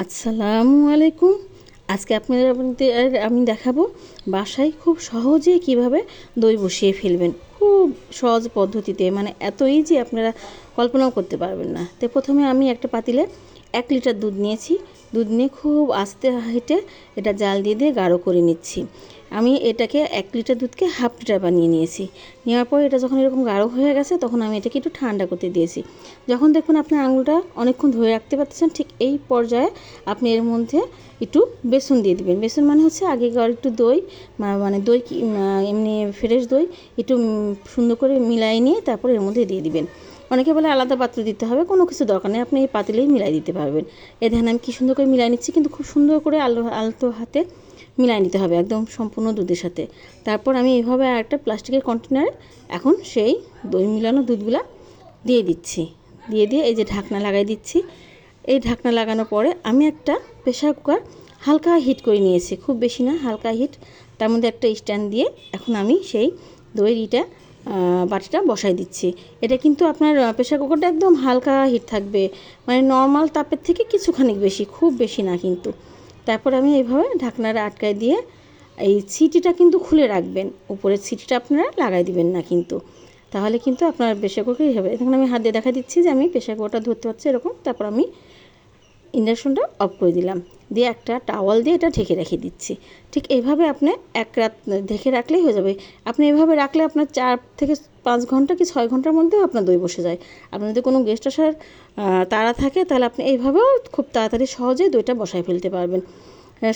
আসসালামু আলাইকুম। আজকে আপনাদের আমি দেখাবো বাসায় খুব সহজেই কিভাবে দই বসিয়ে ফেলবেন, খুব সহজ পদ্ধতিতে, মানে এত ইজি আপনারা কল্পনাও করতে পারবেন না। তো প্রথমে আমি একটা পাতিলে 1 লিটার দুধ নিয়েছি। দুধ নিয়ে খুব আস্তে হেঁটে এটা জাল দিয়ে দিয়ে গাঢ় করে নিচ্ছি। আমি এটাকে 1 লিটার দুধকে হাফ লিটার বানিয়ে নিয়েছি। নেওয়ার পর এটা যখন এরকম গাঢ় হয়ে গেছে তখন আমি এটাকে একটু ঠান্ডা করতে দিয়েছি। যখন দেখবেন আপনার আঙুলটা অনেকক্ষণ ধরে রাখতে পারতেছেন, ঠিক এই পর্যায়ে আপনি এর মধ্যে একটু বেসন দিয়ে দিবেন। বেসন মানে হচ্ছে আগেকার একটু দই, মানে দই এমনি ফ্রেশ দই একটু সুন্দর করে মিলাই নিয়ে তারপর এর মধ্যে দিয়ে দিবেন। অনেকে বলে আলাদা পাত্র দিতে হবে, কোনো কিছু দরকার নেই, আপনি এই পাতিলেই মিলাই দিতে পারবেন। এ দেখেন আমি কী সুন্দর করে মিলাই নিচ্ছি, কিন্তু খুব সুন্দর করে আলতো হাতে মিলাই নিতে হবে একদম সম্পূর্ণ দুধের সাথে। তারপর আমি এইভাবে একটা প্লাস্টিকের কন্টেনারে এখন সেই দই মিলানো দুধগুলা দিয়ে দিচ্ছি। দিয়ে এই যে ঢাকনা লাগাই দিচ্ছি। এই ঢাকনা লাগানোর পরে আমি একটা প্রেসার কুকার হালকা হিট করে নিয়েছি, খুব বেশি না, হালকা হিট। তার মধ্যে একটা স্ট্যান্ড দিয়ে এখন আমি সেই দইটা বাটিটা বসাই দিচ্ছি। এটা কিন্তু আপনার প্রেসার কুকারটা একদম হালকা হিট থাকবে, মানে নর্মাল তাপের থেকে কিছুখানি বেশি, খুব বেশি না কিন্তু। তারপর আমি এইভাবে ঢাকনাটা আটকায় দিয়ে এই সিটিটা কিন্তু খুলে রাখবেন, উপরের সিটিটা আপনারা লাগাই দিবেন না কিন্তু, তাহলে কিন্তু আপনার প্রেসার কুকারই হবে। এখন আমি হাত দিয়ে দেখা দিচ্ছি যে আমি প্রেসার কুকারটা ধরতে পারছি এরকম। তারপর আমি ইন্ডাকশনটা অফ করে দিলাম, দিয়ে একটা টাওয়াল দিয়ে এটা ঢেকে রেখে দিচ্ছি। ঠিক এইভাবে আপনি 1 রাত ঢেকে রাখলেই হয়ে যাবে। আপনি এভাবে রাখলে আপনার 4 থেকে 5 ঘন্টা কি 6 ঘন্টার মধ্যেও আপনার দই বসে যায়। আপনার যদি কোনো গেস্ট আসার তাড়া থাকে তাহলে আপনি এইভাবেও খুব তাড়াতাড়ি সহজেই দইটা বসায় ফেলতে পারবেন।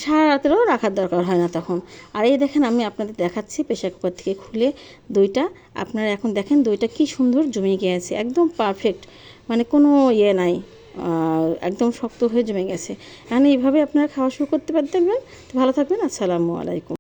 সারা রাতেরও রাখার দরকার হয় না তখন। আর এই দেখেন আমি আপনাদের দেখাচ্ছি প্রেসার কুকার থেকে খুলে দইটা। আপনারা এখন দেখেন দইটা কি সুন্দর জমে গিয়েছে, একদম পারফেক্ট, মানে কোনো ইয়ে নাই, একদম শক্ত হয়ে জমে গেছে। এখন এইভাবে আপনারা খাওয়া শুরু করতে পারবেন। তো ভালো থাকবেন। আসসালামু আলাইকুম।